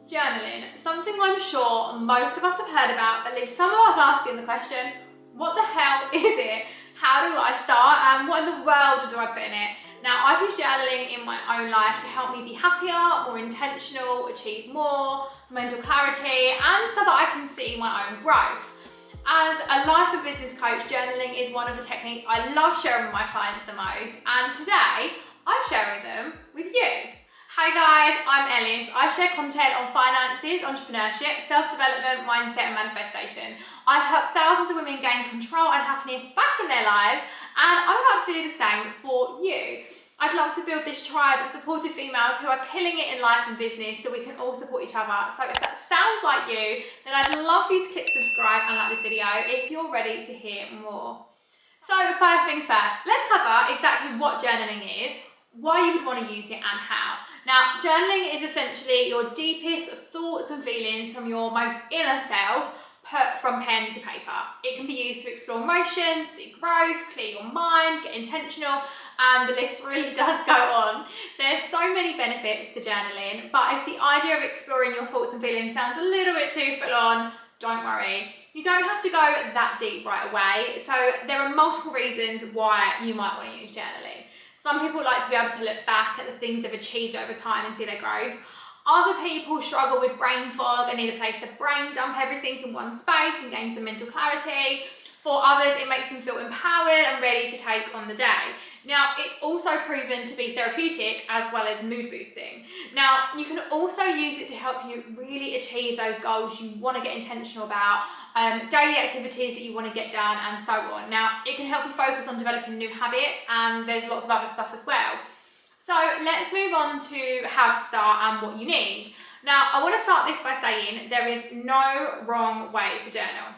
Journaling, something I'm sure most of us have heard about, but leave some of us asking the question, what the hell is it? How do I start? And what in the world do I put in it? Now, I've used journaling in my own life to help me be happier, more intentional, achieve more, mental clarity, and so that I can see my own growth. As a life and business coach, journaling is one of the techniques I love sharing with my clients the most, and today I'm sharing them with you. Hi guys, I'm Ellis. I share content on finances, entrepreneurship, self-development, mindset and manifestation. I've helped thousands of women gain control and happiness back in their lives, and I'm about to do the same for you. I'd love to build this tribe of supportive females who are killing it in life and business so we can all support each other. So if that sounds like you, then I'd love for you to click subscribe and like this video if you're ready to hear more. So first things first, let's cover exactly what journaling is, why you would want to use it and how. Now, journaling is essentially your deepest thoughts and feelings from your most inner self put from pen to paper. It can be used to explore emotions, see growth, clear your mind, get intentional, and the list really does go on. There's so many benefits to journaling, but if the idea of exploring your thoughts and feelings sounds a little bit too full on, don't worry. You don't have to go that deep right away. So there are multiple reasons why you might want to use journaling. Some people like to be able to look back at the things they've achieved over time and see their growth. Other people struggle with brain fog and need a place to brain dump everything in one space and gain some mental clarity. For others, it makes them feel empowered and ready to take on the day. Now, it's also proven to be therapeutic as well as mood boosting. Now, you can also use it to help you really achieve those goals you want to get intentional about, daily activities that you want to get done, and so on. Now, it can help you focus on developing new habits, and there's lots of other stuff as well. So let's move on to how to start and what you need. Now, I want to start this by saying there is no wrong way to journal.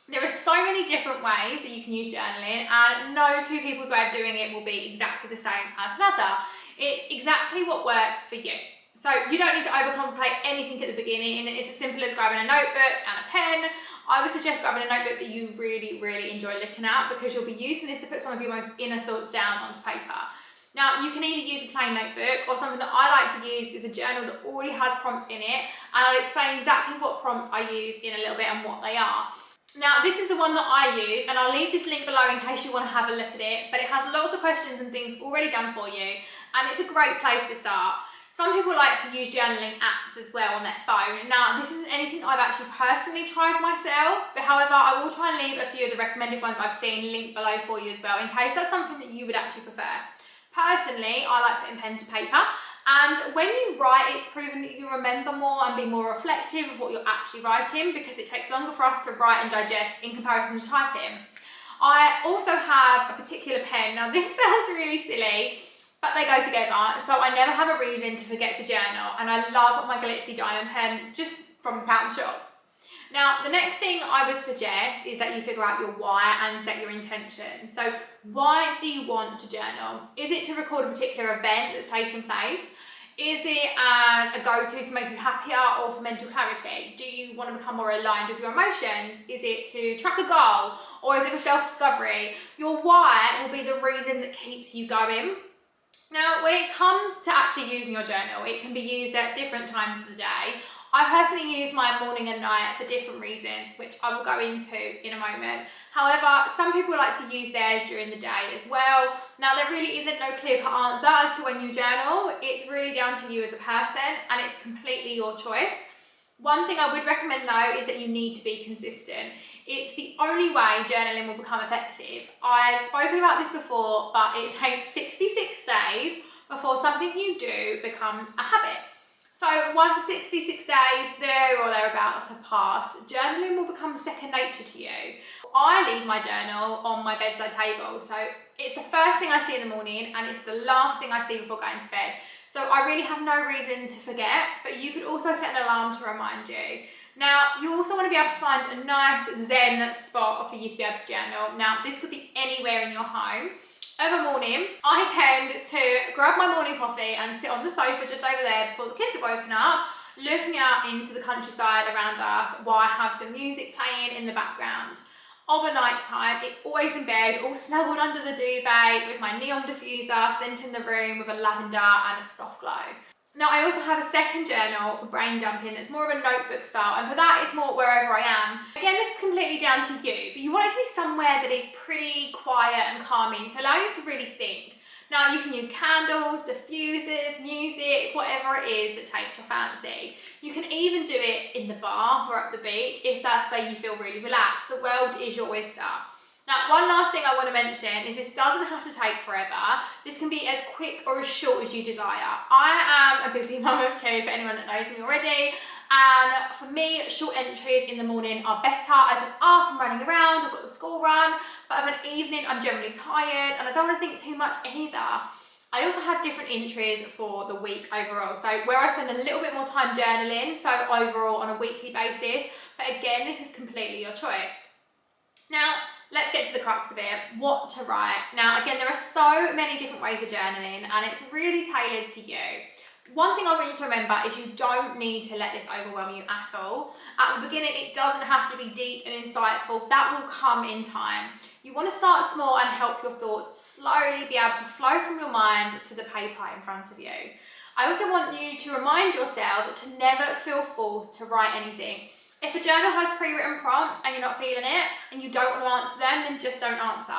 There are so many different ways that you can use journaling, and no two people's way of doing it will be exactly the same as another. It's exactly what works for you. So you don't need to overcomplicate anything at the beginning. It's as simple as grabbing a notebook and a pen. I would suggest grabbing a notebook that you really, really enjoy looking at, because you'll be using this to put some of your most inner thoughts down onto paper. Now, you can either use a plain notebook, or something that I like to use is a journal that already has prompts in it, and I'll explain exactly what prompts I use in a little bit and what they are. Now, this is the one that I use, and I'll leave this link below in case you want to have a look at it, but it has lots of questions and things already done for you, and it's a great place to start. Some people like to use journaling apps as well on their phone. Now, this isn't anything that I've actually personally tried myself, but however, I will try and leave a few of the recommended ones I've seen linked below for you as well, in case that's something that you would actually prefer. Personally, I like putting pen to paper, and when you write, it's proven that you remember more and be more reflective of what you're actually writing, because it takes longer for us to write and digest in comparison to typing. I also have a particular pen. Now, this sounds really silly, but they go together, so I never have a reason to forget to journal, and I love my glitzy diamond pen just from the pound shop. Now, the next thing I would suggest is that you figure out your why and set your intention. So why do you want to journal? Is it to record a particular event that's taking place? Is it as a go-to to make you happier or for mental clarity? Do you want to become more aligned with your emotions? Is it to track a goal, or is it for self-discovery? Your why will be the reason that keeps you going. Now, when it comes to actually using your journal, it can be used at different times of the day. I personally use my morning and night for different reasons, which I will go into in a moment. However, some people like to use theirs during the day as well. Now, there really isn't no clear-cut answer as to when you journal. It's really down to you as a person, and it's completely your choice. One thing I would recommend though is that you need to be consistent. It's the only way journaling will become effective. I've spoken about this before, but it takes 66 days before something you do becomes a habit. So once 66 days there or thereabouts have passed, journaling will become second nature to you. I leave my journal on my bedside table, so it's the first thing I see in the morning and it's the last thing I see before going to bed. So I really have no reason to forget, but you could also set an alarm to remind you. Now, you also want to be able to find a nice zen spot for you to be able to journal. Now, this could be anywhere in your home. Of a morning, I tend to grab my morning coffee and sit on the sofa just over there before the kids have woken up, looking out into the countryside around us while I have some music playing in the background. Of a night time, it's always in bed, all snuggled under the duvet with my neon diffuser, scenting the room with a lavender and a soft glow. Now I also have a second journal for brain dumping that's more of a notebook style, and for that it's more wherever I am. Again, this is completely down to you, but you want it to be somewhere that is pretty quiet and calming to allow you to really think. Now you can use candles, diffusers, music, whatever it is that takes your fancy. You can even do it in the bath or at the beach if that's where you feel really relaxed. The world is your oyster. Now, one last thing I want to mention is this doesn't have to take forever. This can be as quick or as short as you desire. I am a busy mum of two, for anyone that knows me already. And for me, short entries in the morning are better as I'm up and running around, I've got the school run, but of an evening I'm generally tired and I don't want to think too much either. I also have different entries for the week overall, so where I spend a little bit more time journaling, so overall on a weekly basis, but again, this is completely your choice. Now, let's get to the crux of it, what to write. Now, again, there are so many different ways of journaling and it's really tailored to you. One thing I want you to remember is you don't need to let this overwhelm you at all. At the beginning, it doesn't have to be deep and insightful. That will come in time. You want to start small and help your thoughts slowly be able to flow from your mind to the paper in front of you. I also want you to remind yourself to never feel forced to write anything. If a journal has pre-written prompts and you're not feeling it and you don't want to answer them, then just don't answer.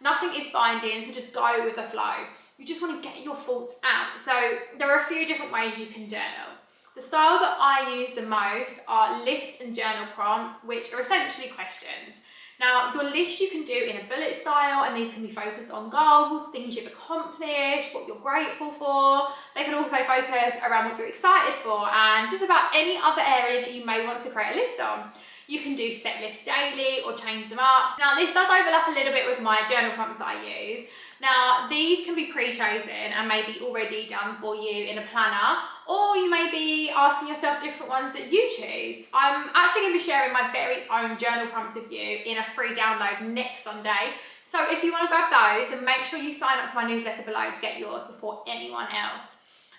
Nothing is binding, so just go with the flow. You just want to get your thoughts out. So there are a few different ways you can journal. The style that I use the most are lists and journal prompts, which are essentially questions. Now, your list you can do in a bullet style, and these can be focused on goals, things you've accomplished, what you're grateful for. They can also focus around what you're excited for and just about any other area that you may want to create a list on. You can do set lists daily or change them up. Now, this does overlap a little bit with my journal prompts that I use. Now, these can be pre-chosen and maybe already done for you in a planner, or you may be asking yourself different ones that you choose. I'm actually going to be sharing my very own journal prompts with you in a free download next Sunday. So if you want to grab those, then make sure you sign up to my newsletter below to get yours before anyone else.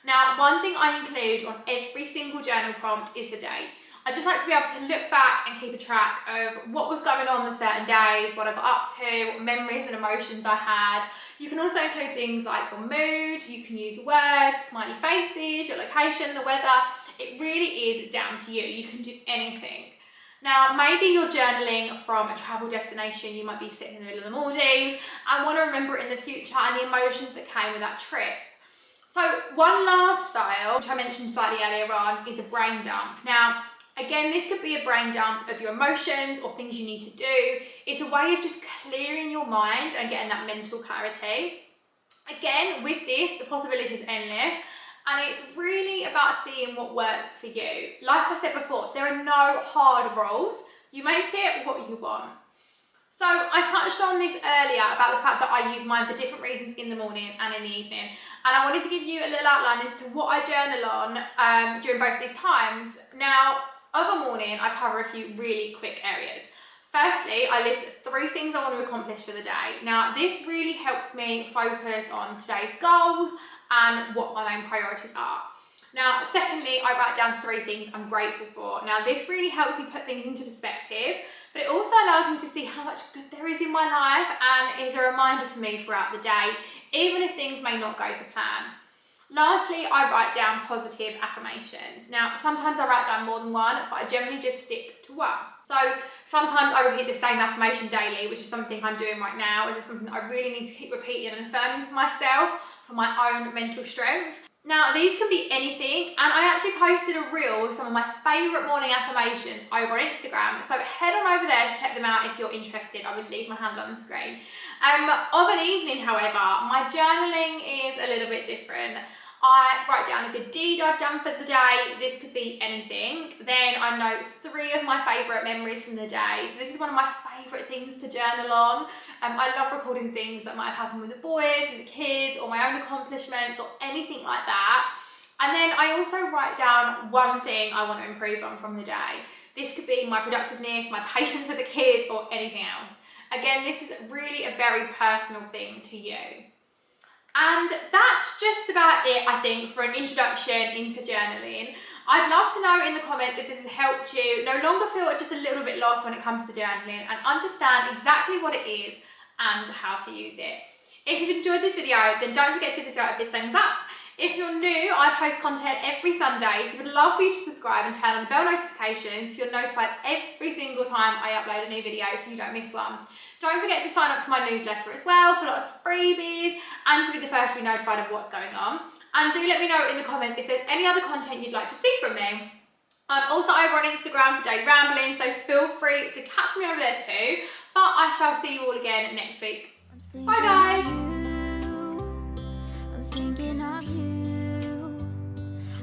Now, one thing I include on every single journal prompt is the date. I just like to be able to look back and keep a track of what was going on certain days, what I got up to, what memories and emotions I had. You can also include things like your mood, you can use words, smiley faces, your location, the weather. It really is down to you. You can do anything. Now, maybe you're journaling from a travel destination. You might be sitting in the middle of the Maldives and want to remember it in the future and the emotions that came with that trip. So one last style, which I mentioned slightly earlier on, is a brain dump. Now, again, this could be a brain dump of your emotions or things you need to do. It's a way of just clearing your mind and getting that mental clarity. Again, with this, the possibilities are endless, and it's really about seeing what works for you. Like I said before, there are no hard rules. You make it what you want. So I touched on this earlier about the fact that I use mine for different reasons in the morning and in the evening. And I wanted to give you a little outline as to what I journal on during both these times. Now, of a morning, I cover a few really quick areas. Firstly, I list 3 things I want to accomplish for the day. Now, this really helps me focus on today's goals and what my main priorities are. Now, secondly, I write down 3 things I'm grateful for. Now, this really helps me put things into perspective, but it also allows me to see how much good there is in my life and is a reminder for me throughout the day, even if things may not go to plan. Lastly, I write down positive affirmations. Now, sometimes I write down more than one, but I generally just stick to one. So sometimes I repeat the same affirmation daily, which is something I'm doing right now. It's something that I really need to keep repeating and affirming to myself for my own mental strength. Now, these can be anything, and I actually posted a reel with some of my favourite morning affirmations over on Instagram, so head on over there to check them out if you're interested. I will leave my hand on the screen. Of an evening, however, my journaling is a little bit different. I write down a good deed I've done for the day. This could be anything. Then I note 3 of my favourite memories from the day. So this is one of my favourite things to journal on. I love recording things that might have happened with the boys and the kids, or my own accomplishments, or anything like that. And then I also write down 1 thing I want to improve on from the day. This could be my productiveness, my patience with the kids, or anything else. Again, this is really a very personal thing to you. And that's just about it, I think, for an introduction into journaling. I'd love to know in the comments if this has helped you no longer feel just a little bit lost when it comes to journaling and understand exactly what it is and how to use it. If you've enjoyed this video, then don't forget to give this video a big thumbs up. If you're new, I post content every Sunday, so would love for you to subscribe and turn on the bell notifications so you're notified every single time I upload a new video so you don't miss one. Don't forget to sign up to my newsletter as well for lots of freebies and to be the first to be notified of what's going on. And do let me know in the comments if there's any other content you'd like to see from me. I'm also over on Instagram for daily rambling, so feel free to catch me over there too. But I shall see you all again next week. Bye guys!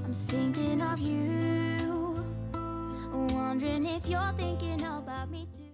I'm thinking of you, wondering if you're thinking about me too.